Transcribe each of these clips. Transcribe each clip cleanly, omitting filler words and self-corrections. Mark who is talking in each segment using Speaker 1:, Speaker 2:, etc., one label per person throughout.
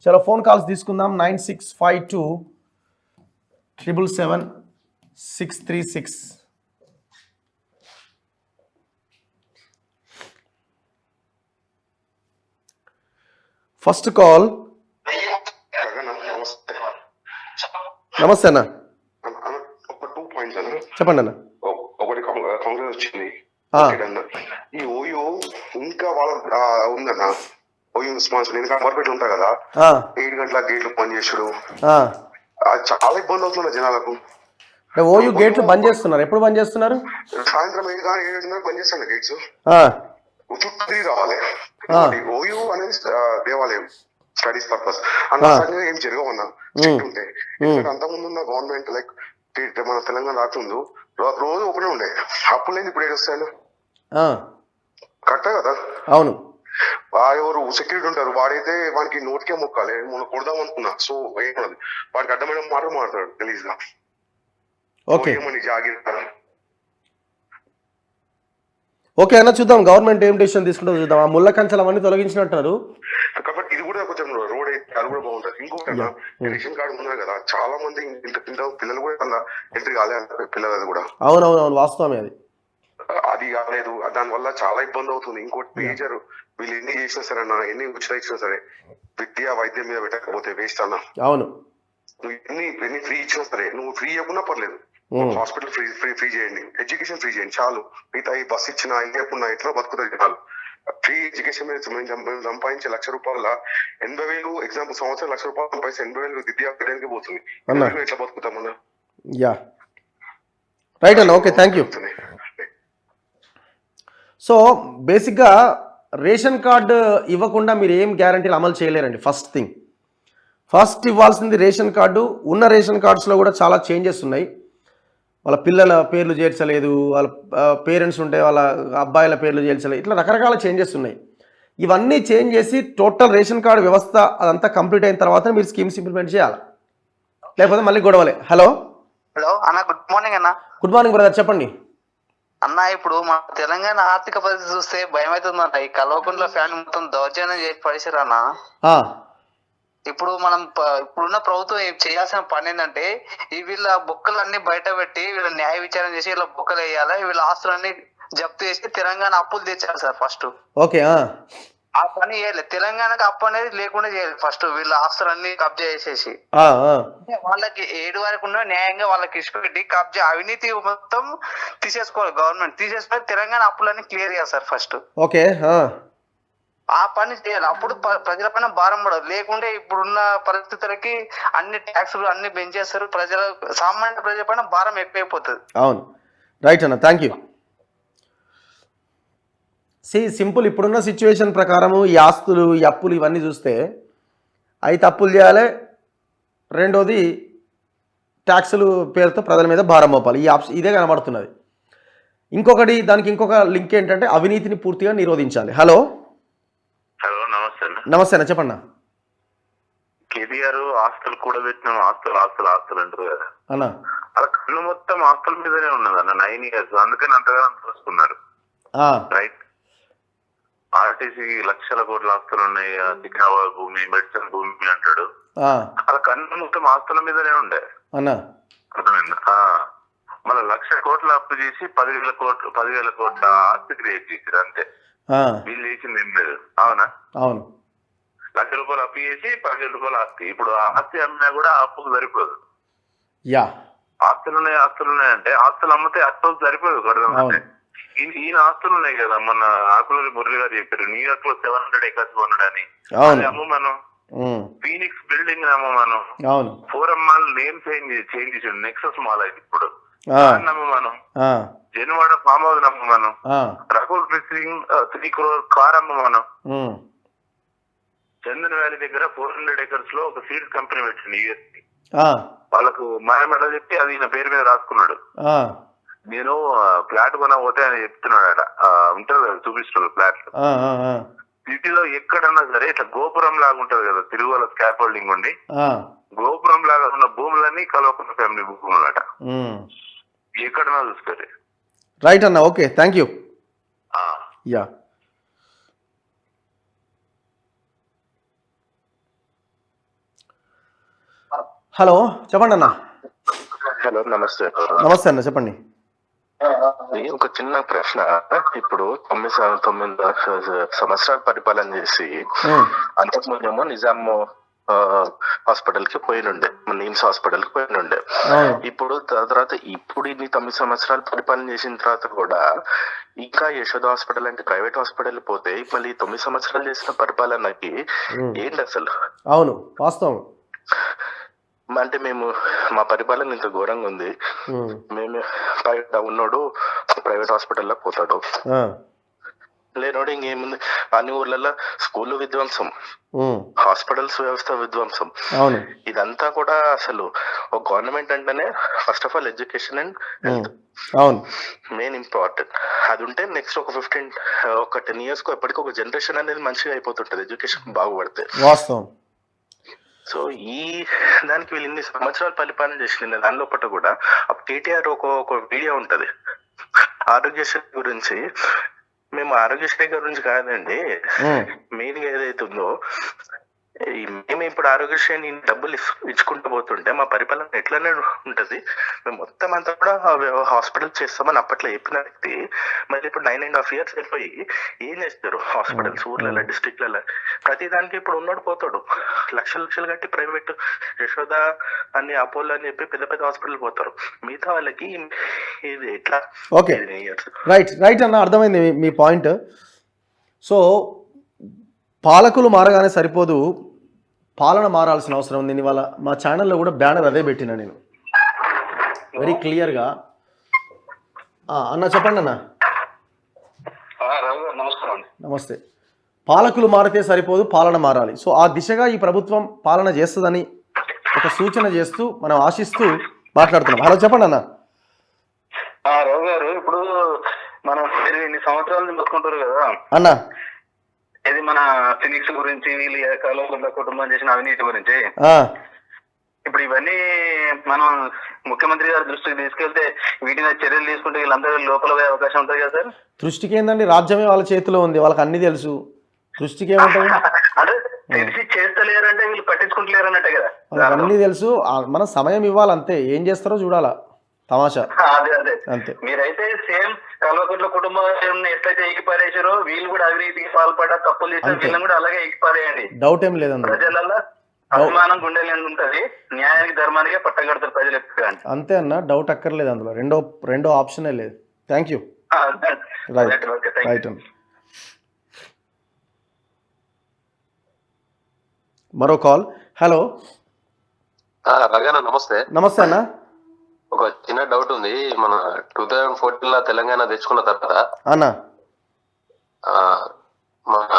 Speaker 1: చలో phone calls తీసుకుందాం. 9652777636. First call. నమస్తే అన్న, చెప్పండి అన్న.
Speaker 2: ఒకటి కాంగ్రెస్ వచ్చింది ఈ ఓయో ఇంకా వాళ్ళ ఉందన్న ఓయో స్పాన్సర్ ఇంకా మార్కెట్ ఉంటాయి కదా 7 గంటల గేట్లు బంద్ చేసుడు చాలా ఇబ్బంది అవుతుంది జనాలకు.
Speaker 1: ఓయూ గేట్లు బంద్ చేస్తున్నారు. ఎప్పుడు బంద్ చేస్తున్నారు?
Speaker 2: సాయంత్రం 7 బంద్ చేస్తాను గేట్స్. చుట్టూ తిరిగి రావాలి. ఓయూ అనేది దేవాలయం, స్టడీస్ పర్పస్ అన్న ఏం జరగవన్నా స్ట్రిక్ట్ ఉంటే. ఎందుకంటే అంతకుముందు ఉన్న గవర్నమెంట్ లైక్ మన తెలంగాణ రాకముందు రోజు ఓపెన్ ఉండే. అప్పుడు లేదు, ఇప్పుడు ఏడొస్తాను కరెక్టే కదా?
Speaker 1: అవును.
Speaker 2: ఎవరు సెక్యూరిటీ ఉంటారు, వాడైతే వానికి నోటికే మొక్కాలి. మొన్న కొడదాం అనుకున్నా, సో ఏమన్నది వాడికి అడ్డమైన మాటలు మాట్లాడతాడు గలీజ్ గా. ఏమని జాగ్రత్త.
Speaker 1: ఓకే అన్న, చూద్దాం గవర్నమెంట్ ఏం డెసిషన్ తీసుకుంటుందో చూద్దాం. ఆ ముళ్ళ కంచెలు అవన్నీ తొలగించినట్టున్నారు
Speaker 2: కాబట్టి ఇది కూడా కొంచెం రోడ్ అయితే అది కూడా బాగుంటుంది. ఇంకొకటి రేషన్ కార్డు ఉన్నారు కదా, చాలా మంది ఇంత పిల్లలు కూడా అలా ఎంట్రీ కాలేదు. పిల్లలు కూడా
Speaker 1: అవునవునవును, వాస్తవమే
Speaker 2: అది కాలేదు. దానివల్ల చాలా ఇబ్బంది అవుతుంది. ఇంకోటి మేజర్, వీళ్ళు ఎన్ని చేసినా సరే అన్న, ఎన్ని ఉచిత ఇచ్చినా సరే విద్య వైద్యం మీద పెట్టకపోతే వేస్ట్ అన్న.
Speaker 1: అవును,
Speaker 2: నువ్వు ఎన్ని ఫ్రీ ఇచ్చినా సరే, నువ్వు ఫ్రీ ఇవ్వకున్నా పర్లేదు, హాస్పిటల్ ఫ్రీ చేయండి, ఎడ్యుకేషన్ ఫ్రీ చేయండి చాలు. మిగతా ఈ బస్ ఇచ్చినా ఇవ్వకుండా ఎట్లా బతుకుతుంది చాలు. ఫ్రీ ఎడ్యుకేషన్ మీద సంపాదించే ₹1,00,000 80,000 ఎగ్జాంపుల్ సంవత్సరం ₹1,00,000 సంపాదించి 80,000 విద్యా పెట్టడానికి పోతుంది. ఎట్లా బతుకుతామన్నా?
Speaker 1: రైట్ అన్న, ఓకే, థ్యాంక్ యూ. సో బేసిక్గా రేషన్ కార్డు ఇవ్వకుండా మీరు ఏం గ్యారంటీలు అమలు చేయలేరండి. ఫస్ట్ ఇవ్వాల్సింది రేషన్ కార్డు. ఉన్న రేషన్ కార్డ్స్లో కూడా చాలా చేంజెస్ ఉన్నాయి. వాళ్ళ పిల్లల పేర్లు చేర్చలేదు, వాళ్ళ పేరెంట్స్ ఉంటే వాళ్ళ అబ్బాయిల పేర్లు చేర్చలేదు, ఇట్లా రకరకాల చేంజెస్ ఉన్నాయి. ఇవన్నీ చేంజ్ చేసి టోటల్ రేషన్ కార్డు వ్యవస్థ అదంతా కంప్లీట్ అయిన తర్వాత మీరు స్కీమ్స్ ఇంప్లిమెంట్ చేయాలి, లేకపోతే మళ్ళీ గొడవలే. హలో
Speaker 3: అన్న, గుడ్ మార్నింగ్ అన్న.
Speaker 1: గుడ్ మార్నింగ్ బ్రదర్, చెప్పండి
Speaker 3: అన్న. ఇప్పుడు మన తెలంగాణ ఆర్థిక పరిస్థితి చూస్తే భయం అవుతుందన్న. ఈ కల్వకుంట్ల ఫ్యాన్ మొత్తం దౌర్జన్యం చేసి పడేసారు అన్న. ఇప్పుడు మనం ఇప్పుడున్న ప్రభుత్వం చేయాల్సిన పని ఏంటంటే వీళ్ళ బొక్కలన్నీ బయట పెట్టి వీళ్ళ న్యాయ విచారణ చేసి వీళ్ళ బొక్కలు వేయాలి, వీళ్ళ ఆస్తులన్నీ జప్తు చేసి తెలంగాణ అప్పులు తెచ్చారు సార్ ఫస్ట్.
Speaker 1: ఓకే,
Speaker 3: ఆ పని చేయలేదు. తెలంగాణకు అప్పు అనేది లేకుండా చేయాలి ఫస్ట్. వీళ్ళ ఆస్తులన్నీ కబ్జా చేసేసి వాళ్ళకి 7 వరకు ఉన్న న్యాయంగా వాళ్ళకి ఇష్టపెట్టి కబ్జా అవినీతి మొత్తం తీసేసుకోవాలి. గవర్నమెంట్ తీసేసుకొని తెలంగాణ అప్పులన్నీ క్లియర్ చేయాలి సార్ ఫస్ట్.
Speaker 1: ఓకే,
Speaker 3: ఆ పని చేయాలి. అప్పుడు ప్రజల పైన భారం పడదు. లేకుంటే ఇప్పుడున్న పరిస్థితులకి అన్ని ట్యాక్సులు అన్ని పెంచేస్తారు. సామాన్య ప్రజల పైన భారం ఎక్కువైపోతుంది.
Speaker 1: అవును, రైట్ అన్న, థ్యాంక్ యూ. సింపుల్. ఇప్పుడున్న సిచ్యువేషన్ ప్రకారము ఈ ఆస్తులు, ఈ అప్పులు ఇవన్నీ చూస్తే అయితే అప్పులు చేయాలి, రెండోది ట్యాక్సులు పేరుతో ప్రజల మీద భారం మోపాలి. ఇదే కనబడుతున్నది. దానికి ఇంకొక లింక్ ఏంటంటే అవినీతిని పూర్తిగా నిరోధించాలి. హలో నమస్తే అన్న, చెప్పండి.
Speaker 4: కేటీఆర్ ఆస్తులు కూడా పెట్టిన ఆస్తులు అంటారు కదా అన్న, అలా కళ్ళు మొత్తం ఆస్తుల మీదనే ఉన్నది అన్న 9 years. అందుకని అంతగా చూసుకున్నారు. రైట్, ఆర్టీసీ లక్షల కోట్ల ఆస్తులు ఉన్నాయి, సికింద్రాబాద్ భూమి, మెడిసిన్ భూమి అంటాడు. అలా కన్ను మొత్తం ఆస్తుల మీదనే ఉండే అర్థమైందా? మళ్ళీ 1,00,000 కోట్ల అప్పు చేసి 10,000 కోట్ల ఆస్తి క్రియేట్ చేసారు అంతే. వీళ్ళు చేసింది ఏం లేదు. అవునా?
Speaker 1: అవును.
Speaker 4: ₹1,00,000 అప్పు చేసి 10,000 ఆస్తి. ఇప్పుడు ఆస్తి అమ్మినా కూడా అప్పుకు సరిపోదు. ఆస్తులు ఉన్నాయంటే ఆస్తులు అమ్మితే అప్పుకు సరిపోదు. కడదామంటే ఈయన ఆస్తులు ఉన్నాయి కదా, మన ఆకులూరి మురళి గారు చెప్పారు న్యూయార్క్ లో 700 acres కొనడని. అమ్ము మనం ఫీనిక్స్ బిల్డింగ్ అమ్ము మనం 4M మాల్ నేమ్ చేంజ్ చేసాడు, నెక్సస్ మాల్ అయితే ఇప్పుడు నమ్ము మనం. జన్వాడ ఫామ్ హౌస్ నమ్ము మనం. రకుల్ ప్రీత్ సింగ్ 3 crore కార్ అమ్ము మనం. చందన్ వ్యాలీ దగ్గర 400 acres లో ఒక సీడ్ కంపెనీ పెట్టింది యూఎస్కి. వాళ్ళకు మాయమెడ చెప్పి అది ఈయన పేరు మీద రాసుకున్నాడు. నేను ఫ్లాట్ కొనకపోతే అని చెప్తున్నాడు. ఉంటారు కదా చూపిస్తున్నాడు ఫ్లాట్. సిటీలో ఎక్కడన్నా సరే ఇట్లా గోపురం లాగా ఉంటది కదా, తిరుగుల స్కాఫోల్డింగ్ ఉండి గోపురం లాగా ఉన్న భూములన్నీ కల్వకుంట్ల ఫ్యామిలీ భూములట. ఎక్కడన్నా చూసుకోండి.
Speaker 1: రైట్ అన్న, ఓకే, థ్యాంక్ యూ. హలో చెప్పండి అన్న.
Speaker 4: హలో, నమస్తే.
Speaker 1: నమస్తే అన్న, చెప్పండి.
Speaker 4: ఒక చిన్న ప్రశ్న. ఇప్పుడు 9 సంవత్సరాలు పరిపాలన చేసి అంతకుముందేమో నిజాం హాస్పిటల్ కి పోయినుండే, నిమ్స్ హాస్పిటల్ కి పోయినుండే. ఇప్పుడు తర్వాత ఇప్పుడు ఇన్ని 9 సంవత్సరాలు పరిపాలన చేసిన తర్వాత కూడా ఇంకా యశోద హాస్పిటల్ అంటే ప్రైవేట్ హాస్పిటల్ పోతే మళ్ళీ 9 సంవత్సరాలు చేసిన పరిపాలనకి ఏంటి అసలు?
Speaker 1: అవును, వాస్తవం.
Speaker 4: అంటే మేము మా పరిపాలన ఇంత ఘోరంగా ఉంది. మేము ఉన్నోడు ప్రైవేట్ హాస్పిటల్లో పోతాడు, లేనోడు ఇంకేముంది అన్ని ఊర్లలో స్కూల్ విధ్వంసం, హాస్పిటల్స్ వ్యవస్థ విధ్వంసం.
Speaker 1: అవును,
Speaker 4: ఇదంతా కూడా అసలు ఒక గవర్నమెంట్ అంటేనే first of all education and health
Speaker 1: అవును
Speaker 4: మెయిన్ ఇంపార్టెంట్. అది ఉంటే నెక్స్ట్ ఒక 10 years కు ఎప్పటికీ ఒక జనరేషన్ అనేది మంచిగా అయిపోతుంటది ఎడ్యుకేషన్ బాగుపడితే.
Speaker 1: వాస్తవం.
Speaker 4: సో ఈ దానికి వీళ్ళు ఇన్ని సంవత్సరాలు పరిపాలన చేసిన దాని లోపల కూడా కేటీఆర్ ఒక వీడియో ఉంటది ఆరోగ్యశ్రీ గురించి. మేము ఆరోగ్యశ్రీ గురించి కాదండి, మెయిన్ గా ఏదైతే ఉందో మేము ఇప్పుడు ఆరోగ్యశ్రీ డబ్బులు ఇచ్చుకుంటూ పోతుంటే మా పరిపాలన ఎట్లనే ఉంటది. మేము మొత్తం అంతా కూడా హాస్పిటల్ చేస్తామని అప్పట్లో చెప్పిన వ్యక్తి మళ్ళీ ఇప్పుడు 9.5 years అయిపోయి ఏం చేస్తారు? హాస్పిటల్స్ ఊర్లలో, డిస్ట్రిక్ట్లలో ప్రతి దానికి ఇప్పుడు ఉన్నాడు పోతాడు, లక్షలు కట్టి ప్రైవేట్ యశోద అని అపోలో అని చెప్పి పెద్ద పెద్ద హాస్పిటల్ పోతారు. మిగతా వాళ్ళకి ఇది ఎట్లా?
Speaker 1: ఓకే, రైట్ అన్న, అర్థమైంది మీ పాయింట్. సో పాలకులు మారగానే సరిపోదు, పాలన మారాల్సిన అవసరం ఉంది. ఇవాళ మా ఛానల్లో కూడా బ్యానర్ అదే పెట్టినా నేను వెరీ క్లియర్గా. అన్న చెప్పండి అన్న. నమస్తే. పాలకులు మారితే సరిపోదు, పాలన మారాలి. సో ఆ దిశగా ఈ ప్రభుత్వం పాలన చేస్తుందని ఒక సూచన చేస్తూ మనం ఆశిస్తూ మాట్లాడుతున్నాం. హలో చెప్పండి అన్న.
Speaker 5: రావు గారు, ఇప్పుడు మనం ఇన్ని సంవత్సరాలు మొత్తుకుంటారు కదా
Speaker 1: అన్న,
Speaker 5: ఇది మన ఫినిక్స్ గురించి, వీళ్ళు కల్వకుంట్ల కుటుంబం చేసిన అవినీతి గురించి. ఇప్పుడు ఇవన్నీ మనం ముఖ్యమంత్రి గారి దృష్టికి తీసుకెళ్తే వీటి మీద చర్యలు తీసుకుంటే వీళ్ళందరూ లోపల పోయే అవకాశం ఉంటుంది కదా సార్?
Speaker 1: దృష్టికి ఏందండి, రాజ్యమే వాళ్ళ చేతిలో ఉంది, వాళ్ళకి అన్ని తెలుసు. దృష్టికి ఏముంటుంది?
Speaker 5: అంటే తెలిసి చేస్తలేరంటే వీళ్ళు పట్టించుకుంటలేరు అన్నట్టే కదా.
Speaker 1: వాళ్ళకి అన్ని తెలుసు, మనం సమయం ఇవ్వాలి అంతే. ఏం చేస్తారో చూడాలా, తమాషా.
Speaker 5: అదే అంతే. మీరైతే సేమ్ కల్వకుంట్ల కుటుంబం ఎట్లయితే ఎక్కిపారేసారో వీళ్ళు కూడా అవినీతికి పాల్పడ్డా, తప్పులు చేసిన వీళ్ళని కూడా అలాగే ఎక్కిపారేయండి.
Speaker 1: డౌట్ ఏం లేదండి.
Speaker 5: ప్రజలలో అభిమానం గుండెలు ఉంటది, న్యాయానికి ధర్మానికే పట్టం కడతారు ప్రజలు ఎప్పుడు.
Speaker 1: అంతే అన్న, డౌట్ అక్కర్లేదు అందులో. రెండో ఆప్షనే లేదు. Thank you. రైట్ అన్న. మరో కాల్. హలో
Speaker 6: నమస్తే.
Speaker 1: నమస్తే అన్న.
Speaker 6: ఒక చిన్న డౌట్ ఉంది. మన 2014 తెలంగాణ తెచ్చుకున్న తర్వాత
Speaker 1: అన్న
Speaker 6: మన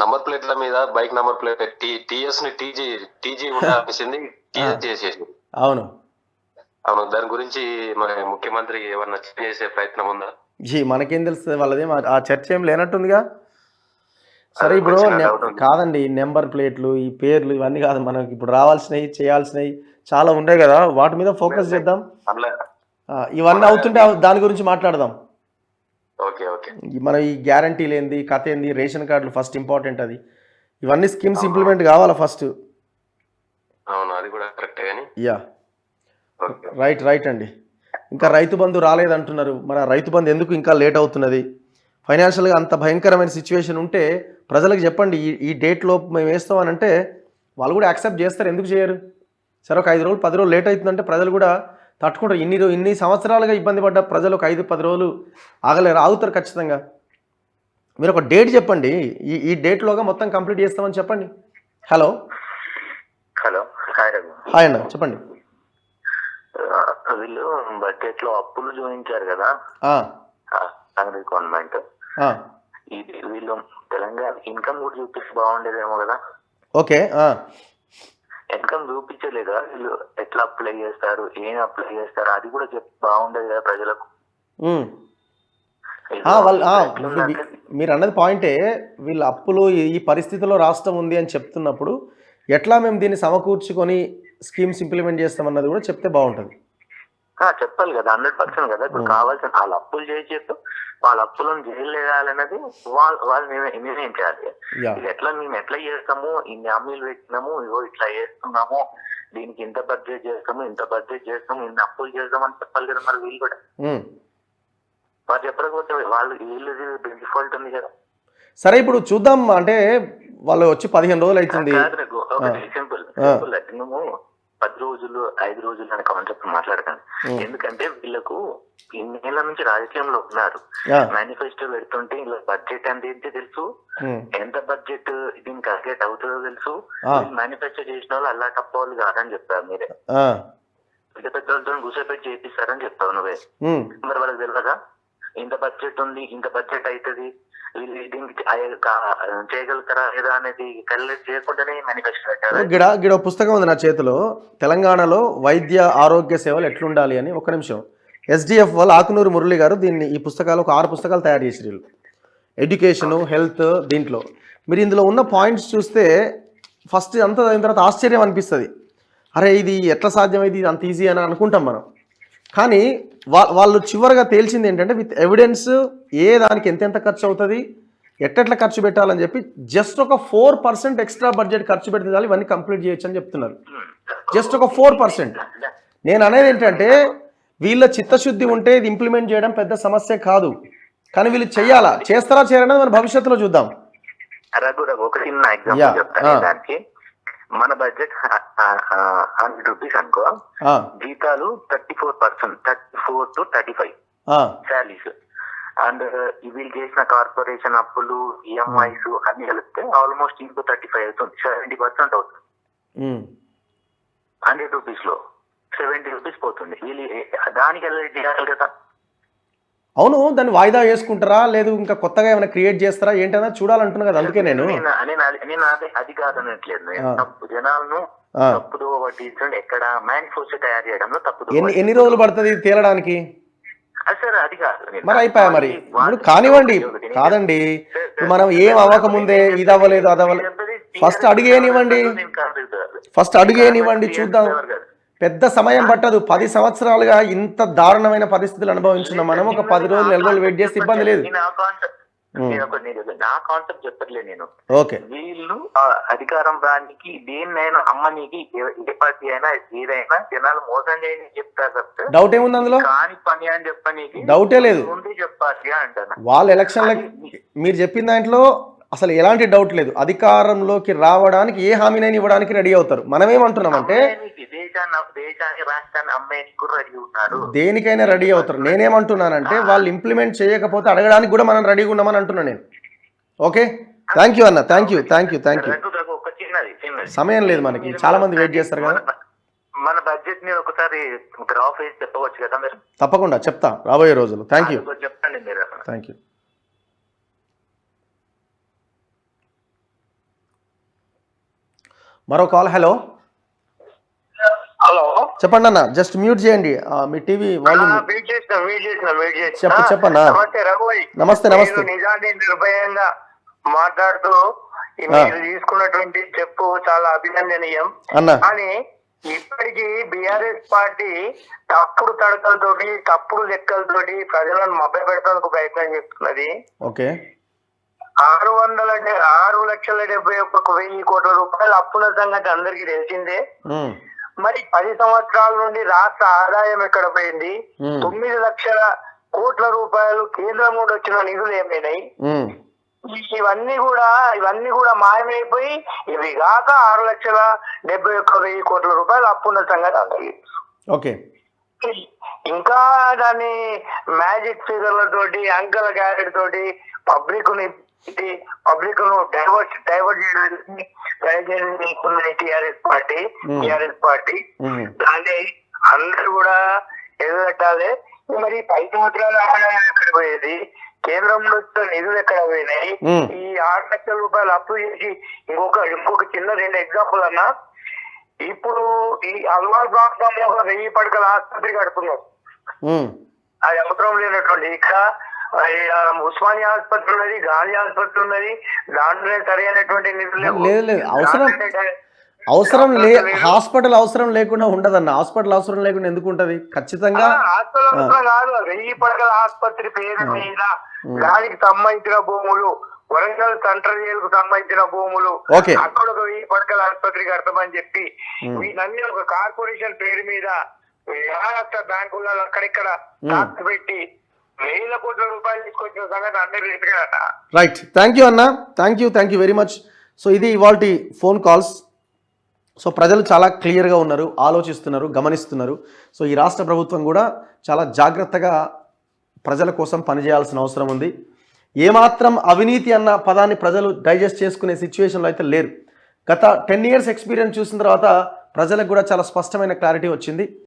Speaker 6: నంబర్ ప్లేట్ల మీద బైక్ నంబర్ ప్లేట్ టీఎస్ ని టీజీ ఉండాల్సింది టీఎస్ చేసేసి.
Speaker 1: అవును
Speaker 6: అవును, దాని గురించి మన ముఖ్యమంత్రి ఏమన్నా చేసే ప్రయత్నం ఉందా?
Speaker 1: మనకేం తెలుస్తుంది, వాళ్ళది ఆ చర్చ ఏం లేనట్టుందిగా. సరే ఇప్పుడు కాదండి, నెంబర్ ప్లేట్లు, ఈ పేర్లు ఇవన్నీ కాదు మనకి ఇప్పుడు రావాల్సినవి, చేయాల్సినవి చాలా ఉన్నాయి కదా, వాటి మీద ఫోకస్ చేద్దాం. ఇవన్నీ అవుతుంటే దాని గురించి మాట్లాడదాం. మన ఈ గ్యారంటీలు ఏంది, కథ ఏంది, రేషన్ కార్డులు ఫస్ట్ ఇంపార్టెంట్. అది ఇవన్నీ స్కీమ్స్ ఇంప్లిమెంట్ కావాలా ఫస్ట్. యా రైట్ అండి. ఇంకా రైతు బంధు రాలేదంటున్నారు. మన రైతు బంధు ఎందుకు ఇంకా లేట్ అవుతున్నది? ఫైనాన్షియల్గా అంత భయంకరమైన సిచ్యువేషన్ ఉంటే ప్రజలకు చెప్పండి, ఈ డేట్లో మేము వేస్తామని అంటే వాళ్ళు కూడా యాక్సెప్ట్ చేస్తారు. ఎందుకు చేయరు? సరే ఒక 5 రోజులు 10 రోజులు లేట్ అవుతుందంటే ప్రజలు కూడా తట్టుకుంటారు. ఇన్ని సంవత్సరాలుగా ఇబ్బంది పడ్డ ప్రజలు ఒక 5-10 రోజులు ఆగుతారు ఖచ్చితంగా. మీరు ఒక డేట్ చెప్పండి, ఈ డేట్లోగా మొత్తం కంప్లీట్ చేస్తామని చెప్పండి. హలో హాయ్ అన్న, చెప్పండి.
Speaker 5: వీళ్ళు బడ్జెట్ లో అప్పులు చూపించారు కదా కాంగ్రెస్ గవర్నమెంట్, వీళ్ళు తెలంగాణ ఇన్కమ్ కూడా చూపిస్తే బాగుండేదేమో కదా.
Speaker 1: ఓకే,
Speaker 5: ఇన్కమ్ చూపించలేదా? వీళ్ళు ఎట్లా అప్లై చేస్తారు, ఏం అప్లై చేస్తారు, అది కూడా బాగుండేది కదా ప్రజలకు.
Speaker 1: మీరు అన్నది పాయింటే. వీళ్ళ అప్పులు ఈ పరిస్థితిలో రాష్ట్రం ఉంది అని చెప్తున్నప్పుడు ఎట్లా మేము దీన్ని సమకూర్చుకొని స్కీమ్స్ ఇంప్లిమెంట్ చేస్తామన్నది కూడా చెప్తే బాగుంటుంది.
Speaker 5: చెప్పాలి కదా, 100% కదా. ఇప్పుడు కావాల్సిన వాళ్ళ అప్పులు చేసేట్టు వాళ్ళ అప్పులను చేయలేదన్నది వాళ్ళు నిర్ణయించాలి. ఎట్లా మేము ఎట్లా చేస్తాము, ఇన్ని హామీలు పెట్టినాము, ఇట్లా చేస్తున్నాము, దీనికి ఇంత బడ్జెట్ చేస్తాము ఇన్ని అప్పులు చేస్తాము అని చెప్పాలి కదా మరి వీళ్ళు కూడా. వాళ్ళు చెప్పకపోతే వాళ్ళు వీళ్ళు డిఫాల్ట్ ఉంది కదా.
Speaker 1: సరే ఇప్పుడు చూద్దాం, అంటే వాళ్ళు వచ్చి 15 రోజులు అవుతుంది.
Speaker 5: సింపుల్ నువ్వు 10 రోజులు 5 రోజులు అనే కాన్సెప్ట్ మాట్లాడకండి. ఎందుకంటే వీళ్ళకు ఇన్నేళ్ల నుంచి రాజకీయంలో ఉన్నారు. మేనిఫెస్టో పెడుతుంటే ఇలా బడ్జెట్ అంటే ఏంటి తెలుసు, ఎంత బడ్జెట్ దీనికి క్యాల్కులేట్ అవుతుందో తెలుసు. మేనిఫెస్టో చేసిన వాళ్ళు అల్లా తప్ప వాళ్ళు కాదని చెప్పారు మీరే. పెద్ద పెద్ద వాళ్ళతో కూర్చోబెట్టి చేపిస్తారని చెప్తావు నువ్వే. మరి వాళ్ళకి తెలియదా ఇంత బడ్జెట్ ఉంది, ఇంత బడ్జెట్ అవుతుంది, వీళ్ళు దీనికి చేయగలుగుతారా లేదా అనేది క్యాల్కులేట్ చేయకుండానే మేనిఫెస్టో పెట్టారు.
Speaker 1: గిడ పుస్తకం ఉంది నా చేతిలో, తెలంగాణలో వైద్య ఆరోగ్య సేవలు ఎట్లుండాలి అని. ఒక్క నిమిషం. SDF వాళ్ళు ఆకునూరు మురళి గారు ఈ పుస్తకాలు ఒక 6 పుస్తకాలు తయారు చేసి ఎడ్యుకేషను, హెల్త్. దీంట్లో మీరు ఇందులో ఉన్న పాయింట్స్ చూస్తే ఫస్ట్ అంతా అయిన తర్వాత ఆశ్చర్యం అనిపిస్తుంది. అరే ఇది ఎట్లా సాధ్యమైంది, ఇది అంత ఈజీ అని అనుకుంటాం మనం. కానీ వాళ్ళు చివరిగా తేల్చింది ఏంటంటే విత్ ఎవిడెన్స్ ఏ దానికి ఎంతెంత ఖర్చు అవుతుంది, ఎట్లా ఖర్చు పెట్టాలని చెప్పి జస్ట్ ఒక 4% ఎక్స్ట్రా బడ్జెట్ ఖర్చు పెడితే చాలు ఇవన్నీ కంప్లీట్ చేయొచ్చు అని చెప్తున్నారు. జస్ట్ ఒక 4%. నేను అనేది ఏంటంటే వీళ్ళ చిత్తశుద్ధి ఉంటే ఇది ఇంప్లిమెంట్ చేయడం పెద్ద సమస్య కాదు, కానీ వీళ్ళు చెయ్యాలా, చేస్తారా చేయరనేది మన భవిష్యత్తులో చూద్దాం.
Speaker 5: రఘు ఒక చిన్న ఎగ్జాంపుల్ చెప్తాను దానికి. మన బడ్జెట్ 100 రూపీస్ అనుకో, జీతాలు 34%, 34 to 35 శాలరీస్. అండ్ వీళ్ళు చేసిన కార్పొరేషన్ అప్పులు, EMIs అన్ని కలిపితే ఆల్మోస్ట్ ఇంకో 35 అవుతుంది, 70% అవుతుంది. 100 రూపీస్ లో 70 రూపీస్ పోతుంది. వీళ్ళు దానికి వెళ్ళి చేయాలి కదా.
Speaker 1: అవును, దాన్ని వాయిదా వేసుకుంటారా లేదు ఇంకా కొత్తగా ఏమైనా క్రియేట్ చేస్తారా ఏంటన్నా చూడాలంటున్నా కదా. అందుకే నేను
Speaker 5: అది కాదనట్లేదు, జనాలను తప్పుదో పట్టించండి. ఎక్కడ మేనిఫెస్టో తయారు చేయడంలో తప్పుదో.
Speaker 1: ఎన్ని రోజులు పడుతుంది తేలడానికి?
Speaker 5: సార్ అది కాదు
Speaker 1: మరి అయిపోయా మరి ఇప్పుడు కానివ్వండి. కాదండి, మనం ఏం అవ్వకముందే ఇది అవ్వలేదు అది అవ్వలేదు, ఫస్ట్ అడుగేనివ్వండి చూద్దాం. పెద్ద సమయం పట్టదు, 10 సంవత్సరాలుగా ఇంత దారుణమైన పరిస్థితులు అనుభవించున్నాం మనం. ఒక 10 రోజులు 9 రోజులు వెయిట్ చేస్తే ఇబ్బంది లేదు.
Speaker 5: నా కాన్సెప్ట్ చెప్పట్లేదు నేను.
Speaker 1: ఓకే,
Speaker 5: వీళ్ళు అధికారం రానికి దేన్నైనా అమ్మనీకి ఏ పార్టీ అయినా ఏదైనా జనాలు మోసం చేయని చెప్తారు తప్ప
Speaker 1: డౌట్ ఏముంది అందులో?
Speaker 5: కాని పని అని చెప్పనీకి
Speaker 1: డౌటే లేదు.
Speaker 5: చెప్పాలి అంటాను.
Speaker 1: వాళ్ళ ఎలక్షన్లకి మీరు చెప్పిన దాంట్లో అసలు ఎలాంటి డౌట్ లేదు. అధికారంలోకి రావడానికి ఏ హామీనైనా ఇవ్వడానికి రెడీ అవుతారు. మనం ఏమంటున్నామంటే
Speaker 5: దేశాన్ని రాష్ట్రాన్ని అమ్మేందుకు రెడీ ఉన్నారు,
Speaker 1: దేనికైనా రెడీ అవుతారు. నేనేమంటున్నానంటే వాళ్ళు ఇంప్లిమెంట్ చేయకపోతే అడగడానికి కూడా మనం రెడీగా ఉన్నామని అంటున్నా నేను. ఓకే, థ్యాంక్ యూ అన్న, థ్యాంక్ యూ.
Speaker 5: ఒక చిన్నది
Speaker 1: సమయం లేదు మనకి, చాలా మంది వెయిట్ చేస్తారు కదా.
Speaker 5: మన బడ్జెట్ ని ఒకసారి గ్రాఫ్ వేసి చెప్పవచ్చు కదా మీరు?
Speaker 1: తప్పకుండా చెప్తా రాబోయే రోజులు. థ్యాంక్ యూ,
Speaker 5: చెప్పండి మీరు.
Speaker 1: Thank you. మరో కాల్. హలో చెప్పండి అన్న, జస్ట్ మ్యూట్ చేయండి మీ టీవీ వాల్యూమ్. చెప్పన్నా. నమస్తే.
Speaker 7: నిజాన్ని నిర్భయంగా మాట్లాడుతూ మీరు తీసుకున్నటువంటి చెప్పు చాలా అభినందనీయం
Speaker 1: అన్న.
Speaker 7: కానీ ఇప్పటికీ BRS పార్టీ తప్పుడు తడకలతోటి తప్పుడు లెక్కలతోటి ప్రజలను మభ్యపెట్టడానికి ప్రయత్నం చేస్తున్నది.
Speaker 1: ఓకే,
Speaker 7: 6,71,71,000 కోట్ల రూపాయలు అప్పుల సంగతి అందరికీ తెలిసిందే. మరి 10 సంవత్సరాల నుండి రాష్ట్ర ఆదాయం ఎక్కడ పోయింది? 9 లక్షల కోట్ల రూపాయలు కేంద్రం నుండి వచ్చిన నిధులు ఏమైనాయి? ఇవన్నీ కూడా మాయమైపోయి ఇవి కాక 6,71,000 కోట్ల రూపాయలు అప్పున్న సంగతి అందరికీ.
Speaker 1: ఓకే,
Speaker 7: ఇంకా దాన్ని మ్యాజిక్ ఫిగర్లతోటి అంకెల గ్యారెట్ తోటి పబ్లిక్ ను డైవర్ట్ చేయడానికి ప్రయత్నిస్తున్న టిఆర్ఎస్ పార్టీ దాన్ని అందరూ కూడా ఎదురట్టాలి. మరి 10 సంవత్సరాల ఆదాయం ఎక్కడ పోయేది? కేంద్రంలో వచ్చిన నిధులు ఎక్కడ పోయినాయి? ఈ 6 లక్షల రూపాయలు అప్పు చేసి ఇంకొక చిన్న 2 ఎగ్జాంపుల్ అన్నా. ఇప్పుడు ఈ అల్వాల్ ప్రాంతంలో 1000 పడకల ఆసుపత్రి కడుతున్నారు, అది అవసరం లేనటువంటి. ఇక్కడ ఉస్మానియా ఆసుపత్రి ఉన్నది, గాంధీ ఆసుపత్రి ఉన్నది, దాంట్లోనే సరైనటువంటి నిధులు
Speaker 1: అవసరం హాస్పిటల్ అవసరం లేకుండా ఉండదన్న. హాస్పిటల్ అవసరం లేకుండా ఎందుకు ఉంటది? ఖచ్చితంగా
Speaker 7: హాస్పిటల్ అవసరం కాదు. 1000 పడకల ఆసుపత్రి పేరు మీద దానికి సంబంధించిన భూములు వరంగల్ సెంట్రల్ జైలుకు సంబంధించిన భూములు,
Speaker 1: ఓకే.
Speaker 7: అక్కడ ఒక 1000 పడకల ఆసుపత్రి కడతామని చెప్పి వీళ్ళన్నీ ఒక కార్పొరేషన్ పేరు మీద మహారాష్ట్ర బ్యాంకులలో అక్కడిక్కడ టాక్స్ పెట్టి 1000 కోట్ల రూపాయలు తీసుకొచ్చిన సంగతి అందరూ చెప్పారట.
Speaker 1: రైట్, థ్యాంక్ యూ అన్న, thank you very much. So ఇది ఇవాల్టి ఫోన్ కాల్స్. సో ప్రజలు చాలా క్లియర్గా ఉన్నారు, ఆలోచిస్తున్నారు, గమనిస్తున్నారు. సో ఈ రాష్ట్ర ప్రభుత్వం కూడా చాలా జాగ్రత్తగా ప్రజల కోసం పనిచేయాల్సిన అవసరం ఉంది. ఏమాత్రం అవినీతి అన్న పదాన్ని ప్రజలు డైజెస్ట్ చేసుకునే సిచ్యువేషన్లో అయితే లేరు. గత 10 years ఎక్స్పీరియన్స్ చూసిన తర్వాత ప్రజలకు కూడా చాలా స్పష్టమైన క్లారిటీ వచ్చింది.